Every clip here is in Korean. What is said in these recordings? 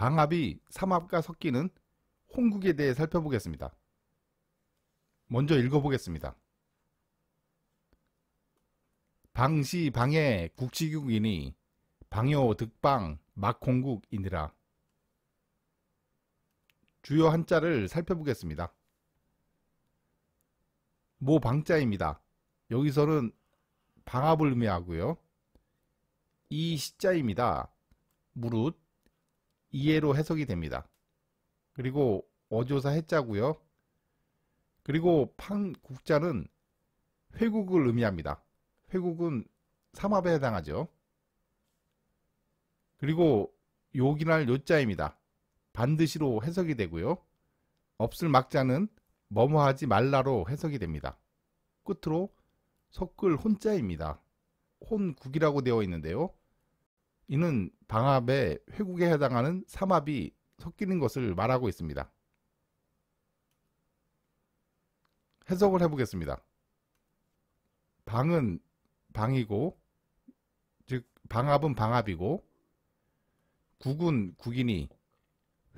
방압이 삼압과 섞이는 혼국에 대해 살펴보겠습니다. 먼저 읽어보겠습니다. 방시 방해 국시국이니 방요 득방 막홍국이니라. 주요 한자를 살펴보겠습니다. 모 방자입니다. 여기서는 방압을 의미하고요. 이 시자입니다. 무릇 이해로 해석이 됩니다. 그리고 어조사 해자고요. 그리고 판국자는 회국을 의미합니다. 회국은 삼압에 해당하죠. 그리고 요긴할 요자입니다. 반드시로 해석이 되고요. 없을 막자는 뭐뭐하지 말라로 해석이 됩니다. 끝으로 섞을 혼자입니다. 혼국이라고 되어 있는데요. 이는 방압의 회국에 해당하는 삼압이 섞이는 것을 말하고 있습니다. 해석을 해보겠습니다. 방은 방이고, 즉 방압은 방압이고, 국은 국이니,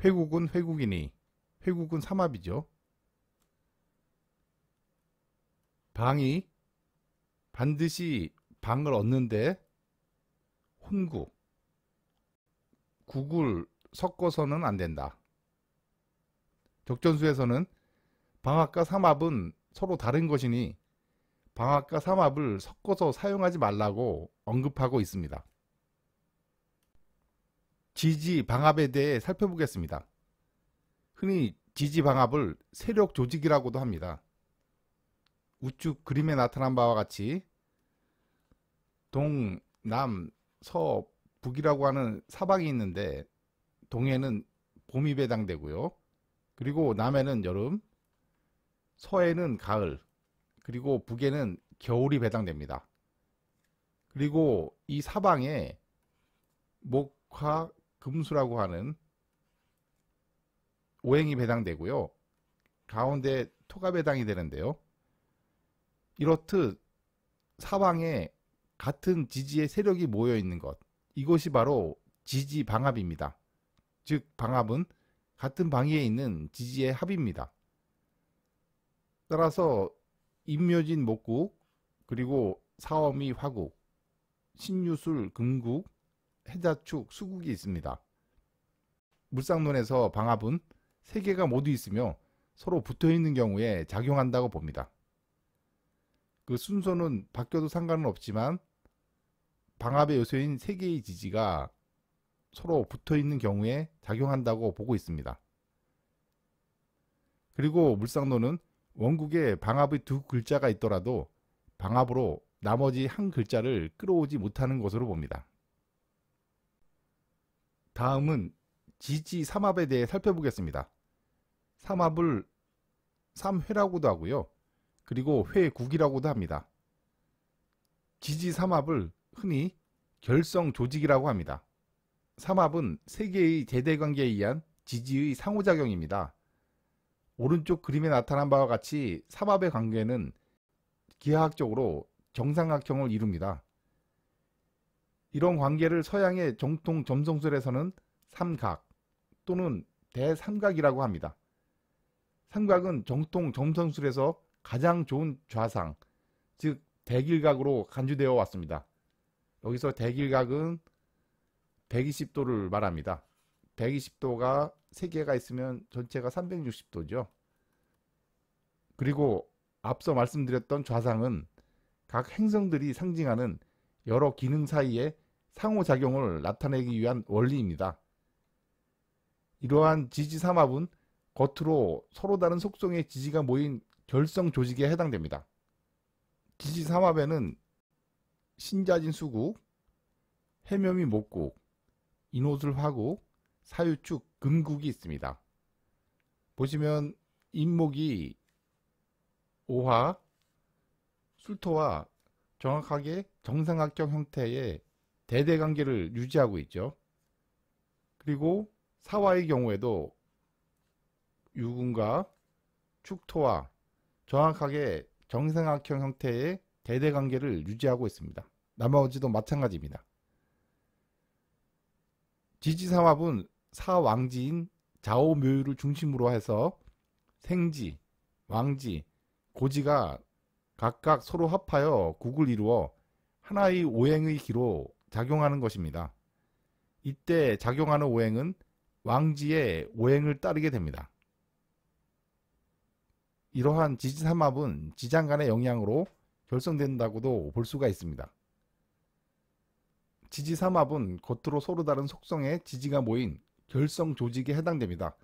회국은 회국이니, 회국은 삼압이죠. 방이 반드시 방을 얻는데 혼국, 국을 섞어서는 안 된다. 적전수에서는 방압과 삼압은 서로 다른 것이니 방압과 삼압을 섞어서 사용하지 말라고 언급하고 있습니다. 지지방압에 대해 살펴보겠습니다. 흔히 지지방압을 세력 조직이라고도 합니다. 우측 그림에 나타난 바와 같이 동, 남, 서, 북이라고 하는 사방이 있는데 동해는 봄이 배당되고요. 그리고 남해는 여름, 서해는 가을, 그리고 북에는 겨울이 배당됩니다. 그리고 이 사방에 목화, 금수라고 하는 오행이 배당되고요. 가운데 토가 배당이 되는데요. 이렇듯 사방에 같은 지지의 세력이 모여 있는 것, 이것이 바로 지지방압입니다. 즉 방압은 같은 방위에 있는 지지의 합입니다. 따라서 임묘진 목국, 그리고 사어미 화국, 신유술 금국, 해자축 수국이 있습니다. 물상론에서 방압은 세 개가 모두 있으며 서로 붙어있는 경우에 작용한다고 봅니다. 그 순서는 바뀌어도 상관은 없지만 방압의 요소인 세 개의 지지가 서로 붙어있는 경우에 작용한다고 보고 있습니다. 그리고 물상론은 원국에 방압의 두 글자가 있더라도 방압으로 나머지 한 글자를 끌어오지 못하는 것으로 봅니다. 다음은 지지 삼압에 대해 살펴보겠습니다. 삼압을 삼회라고도 하고요. 그리고 회국이라고도 합니다. 지지 삼압을 흔히 결성 조직이라고 합니다. 삼압은 세 개의 대대관계에 의한 지지의 상호작용입니다. 오른쪽 그림에 나타난 바와 같이 삼압의 관계는 기하학적으로 정삼각형을 이룹니다. 이런 관계를 서양의 정통 점성술에서는 삼각 또는 대삼각이라고 합니다. 삼각은 정통 점성술에서 가장 좋은 좌상, 즉 대길각으로 간주되어 왔습니다. 여기서 대길각은 120도를 말합니다. 120도가 3개가 있으면 전체가 360도죠. 그리고 앞서 말씀드렸던 좌상은 각 행성들이 상징하는 여러 기능 사이의 상호작용을 나타내기 위한 원리입니다. 이러한 지지삼압은 겉으로 서로 다른 속성의 지지가 모인 결성 조직에 해당됩니다. 지지삼압에는 신자진 수국, 해묘미 목국, 인호술 화국, 사유축 금국이 있습니다. 보시면 인목이 오화, 술토와 정확하게 정삼각형 형태의 대대관계를 유지하고 있죠. 그리고 사화의 경우에도 유금과 축토와 정확하게 정삼각형 형태의 대대관계를 유지하고 있습니다. 나머지도 마찬가지입니다. 지지삼압은 사왕지인 자오묘유를 중심으로 해서 생지, 왕지, 고지가 각각 서로 합하여 국을 이루어 하나의 오행의 기로 작용하는 것입니다. 이때 작용하는 오행은 왕지의 오행을 따르게 됩니다. 이러한 지지삼합은 지장 간의 영향으로 결성된다고도 볼 수가 있습니다. 지지삼합은 겉으로 서로 다른 속성의 지지가 모인 결성 조직에 해당됩니다.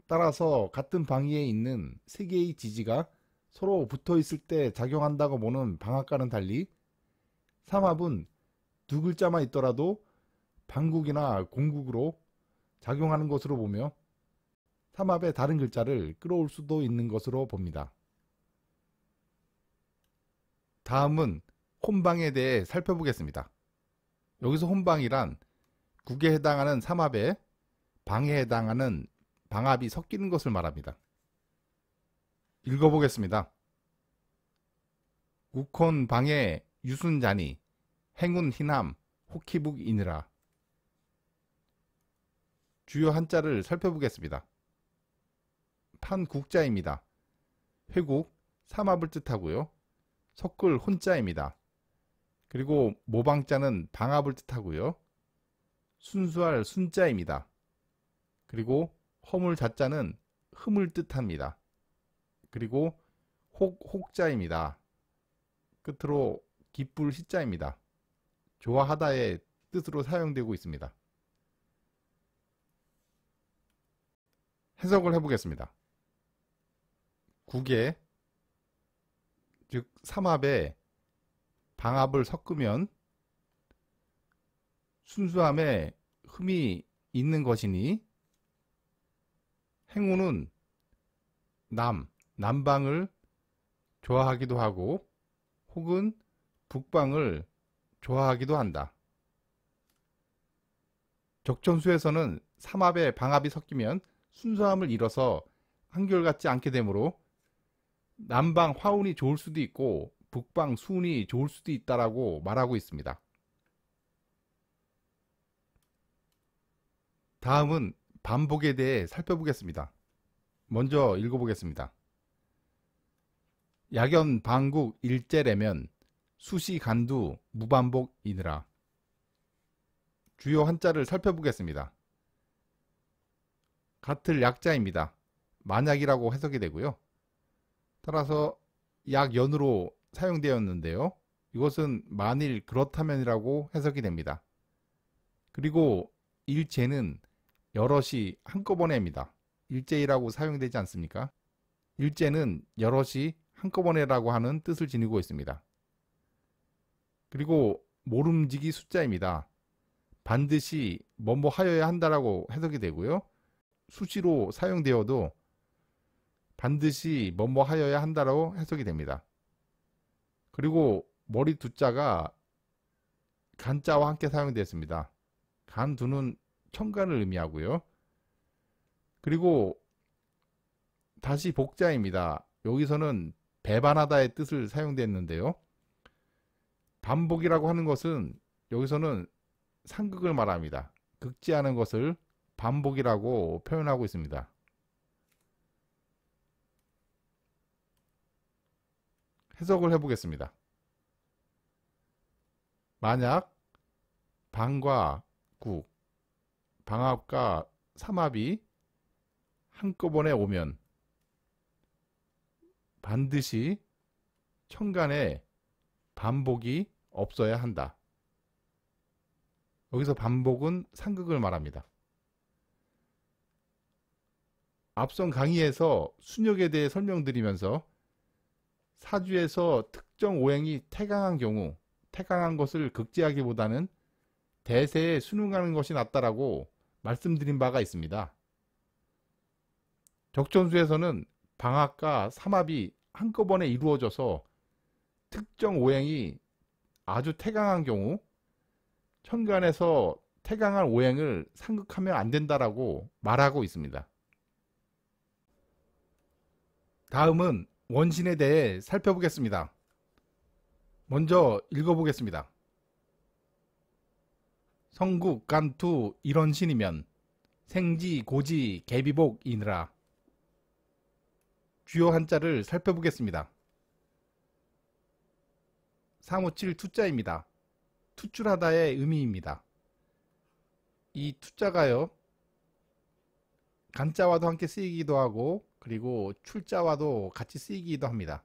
따라서 같은 방위에 있는 세 개의 지지가 서로 붙어 있을 때 작용한다고 보는 방합과는 달리 삼합은 두 글자만 있더라도 방국이나 공국으로 작용하는 것으로 보며 삼합의 다른 글자를 끌어올 수도 있는 것으로 봅니다. 다음은 혼방에 대해 살펴보겠습니다. 여기서 혼방이란 국에 해당하는 삼합에 방에 해당하는 방합이 섞이는 것을 말합니다. 읽어보겠습니다. 우콘 방에 유순자니 행운 희남 혹희북 이느라. 주요 한자를 살펴보겠습니다. 판국자입니다. 회국, 삼합을 뜻하고요. 섞을 혼자입니다. 그리고 모방자는 방합을 뜻하고요. 순수할 순자입니다. 그리고 허물 자자는 흠을 뜻합니다. 그리고 혹자입니다. 끝으로 기쁠 시자입니다. 좋아하다의 뜻으로 사용되고 있습니다. 해석을 해보겠습니다. 국에, 즉 삼합에 방합을 섞으면 순수함에 흠이 있는 것이니 행운은 남방을 좋아하기도 하고 혹은 북방을 좋아하기도 한다. 적천수에서는 삼합에 방합이 섞이면 순수함을 잃어서 한결같지 않게 되므로 남방 화운이 좋을 수도 있고 북방 수운이 좋을 수도 있다라고 말하고 있습니다. 다음은 반복에 대해 살펴보겠습니다. 먼저 읽어보겠습니다. 약연 방국 일제래면 수시 간두 무반복이느라. 주요 한자를 살펴보겠습니다. 같을 약자입니다. 만약이라고 해석이 되고요. 따라서 약연으로 사용되었는데요. 이것은 만일 그렇다면이라고 해석이 됩니다. 그리고 일제는 여럿이 한꺼번에입니다. 일제이라고 사용되지 않습니까? 일제는 여럿이 한꺼번에라고 하는 뜻을 지니고 있습니다. 그리고 모름지기 숫자입니다. 반드시 뭐뭐 하여야 한다라고 해석이 되고요. 수시로 사용되어도 반드시 뭐뭐 하여야 한다라고 해석이 됩니다. 그리고 머리 두자가 간자와 함께 사용되었습니다. 간두는 천간을 의미하고요. 그리고 다시 복자입니다. 여기서는 배반하다의 뜻을 사용됐는데요. 반복이라고 하는 것은 여기서는 상극을 말합니다. 극지하는 것을 반복이라고 표현하고 있습니다. 해석을 해보겠습니다. 만약 방과 국, 방합과 삼합이 한꺼번에 오면 반드시 천간에 반복이 없어야 한다. 여기서 반복은 상극을 말합니다. 앞선 강의에서 순역에 대해 설명드리면서 사주에서 특정 오행이 태강한 경우 태강한 것을 극지하기보다는 대세에 순응하는 것이 낫다라고 말씀드린 바가 있습니다. 적천수에서는 방합과 삼합이 한꺼번에 이루어져서 특정 오행이 아주 태강한 경우 천간에서 태강한 오행을 상극하면 안 된다라고 말하고 있습니다. 다음은 원신에 대해 살펴보겠습니다. 먼저 읽어보겠습니다. 성국, 간투, 이런 신이면 생지, 고지, 개비복, 이느라. 주요 한자를 살펴보겠습니다. 357 투자입니다. 투출하다의 의미입니다. 이 투자가요, 간자와도 함께 쓰이기도 하고 그리고 출자와도 같이 쓰이기도 합니다.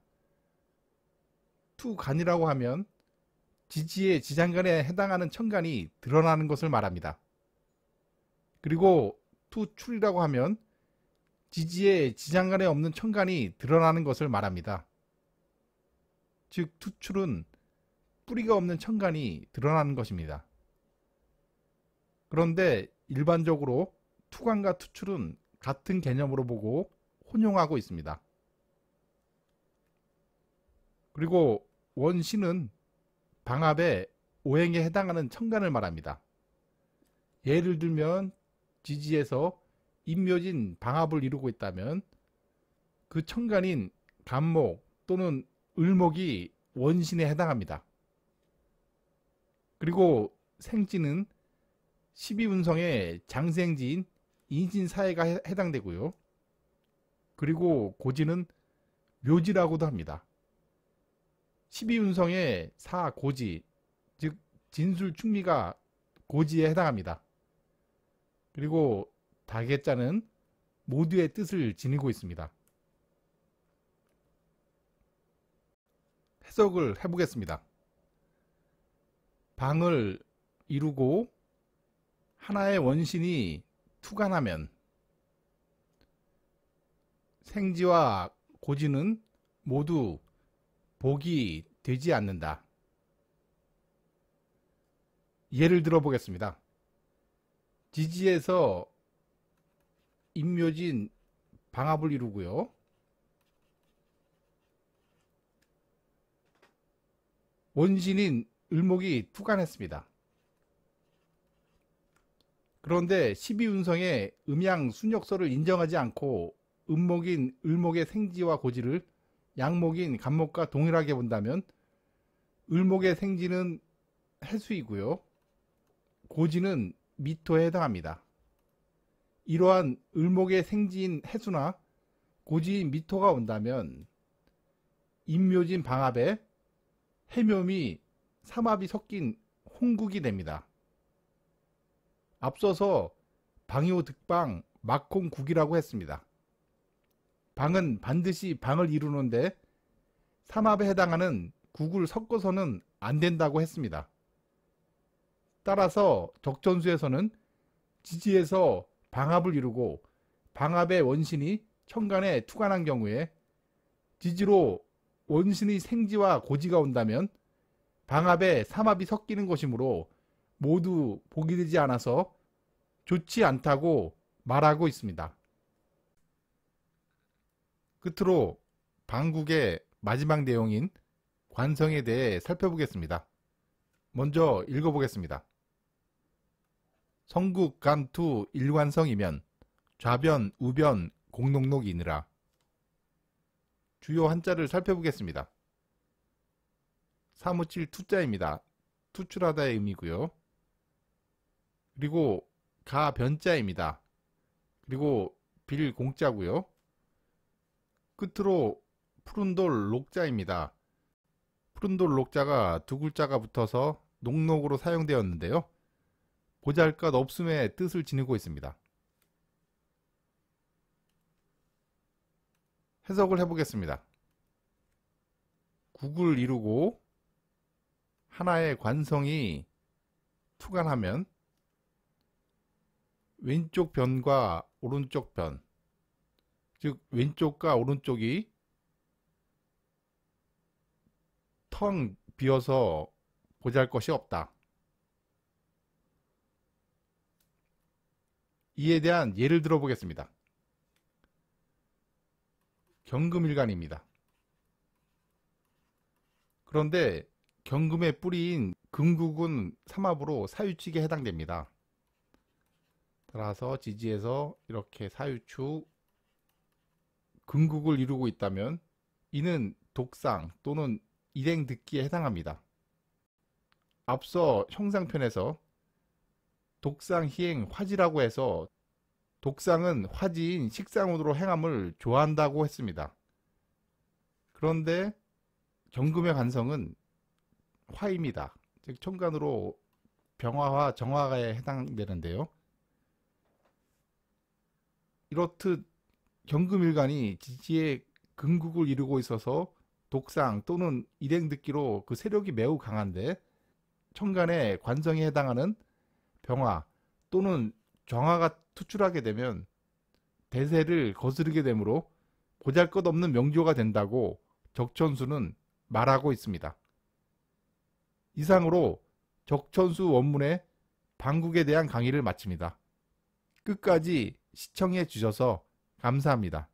투간이라고 하면 지지의 지장간에 해당하는 천간이 드러나는 것을 말합니다. 그리고 투출이라고 하면 지지의 지장간에 없는 천간이 드러나는 것을 말합니다. 즉 투출은 뿌리가 없는 천간이 드러나는 것입니다. 그런데 일반적으로 투간과 투출은 같은 개념으로 보고 혼용하고 있습니다. 그리고 원신은 방합의 오행에 해당하는 천간을 말합니다. 예를 들면 지지에서 임묘진 방합을 이루고 있다면 그 천간인 간목 또는 을목이 원신에 해당합니다. 그리고 생지는 12운성의 장생지인 인신사회가 해당되고요. 그리고 고지는 묘지라고도 합니다. 12운성의 사고지, 즉 진술충미가 고지에 해당합니다. 그리고 다개자는 모두의 뜻을 지니고 있습니다. 해석을 해보겠습니다. 방을 이루고 하나의 원신이 투간하면 생지와 고지는 모두 복이 되지 않는다. 예를 들어 보겠습니다. 지지에서 임묘진 방합을 이루고요. 원신인 을목이 투간했습니다. 그런데 12운성의 음양 순역설을 인정하지 않고 음목인 을목의 생지와 고지를 양목인 간목과 동일하게 본다면 을목의 생지는 해수이고요. 고지는 미토에 해당합니다. 이러한 을목의 생지인 해수나 고지인 미토가 온다면 임묘진 방합에 해묘미 삼합이 섞인 홍국이 됩니다. 앞서서 방이오 득방 막홍국이라고 했습니다. 방은 반드시 방을 이루는데 삼합에 해당하는 국을 섞어서는 안 된다고 했습니다. 따라서 적전수에서는 지지에서 방합을 이루고 방합의 원신이 천간에 투간한 경우에 지지로 원신의 생지와 고지가 온다면 방합에 삼합이 섞이는 것이므로 모두 복이 되지 않아서 좋지 않다고 말하고 있습니다. 끝으로 방국의 마지막 내용인 관성에 대해 살펴보겠습니다. 먼저 읽어보겠습니다. 성국 간투 일관성이면 좌변 우변 공록록이니라. 주요 한자를 살펴보겠습니다. 357 투자입니다. 투출하다의 의미고요. 그리고 가 변자입니다. 그리고 빌 공자고요. 끝으로 푸른돌 녹자입니다. 푸른돌 녹자가 두 글자가 붙어서 녹록으로 사용되었는데요. 보잘것 없음의 뜻을 지니고 있습니다. 해석을 해보겠습니다. 국을 이루고 하나의 관성이 투간하면 왼쪽 변과 오른쪽 변, 즉 왼쪽과 오른쪽이 텅 비어서 보잘것이 없다. 이에 대한 예를 들어보겠습니다. 경금일간입니다. 그런데 경금의 뿌리인 금국은 삼합으로 사유축에 해당됩니다. 따라서 지지에서 이렇게 사유축 금국을 이루고 있다면 이는 독상 또는 일행듣기에 해당합니다. 앞서 형상편에서 독상 희행 화지라고 해서 독상은 화지인 식상운으로 행함을 좋아한다고 했습니다. 그런데 경금의 관성은 화입니다. 즉 천간으로 병화와 정화에 해당되는데요. 이렇듯 경금일간이 지지에 근국을 이루고 있어서 독상 또는 일행듣기로 그 세력이 매우 강한데 천간의 관성에 해당하는 병화 또는 정화가 투출하게 되면 대세를 거스르게 되므로 보잘것없는 명조가 된다고 적천수는 말하고 있습니다. 이상으로 적천수 원문의 방국에 대한 강의를 마칩니다. 끝까지 시청해 주셔서 감사합니다.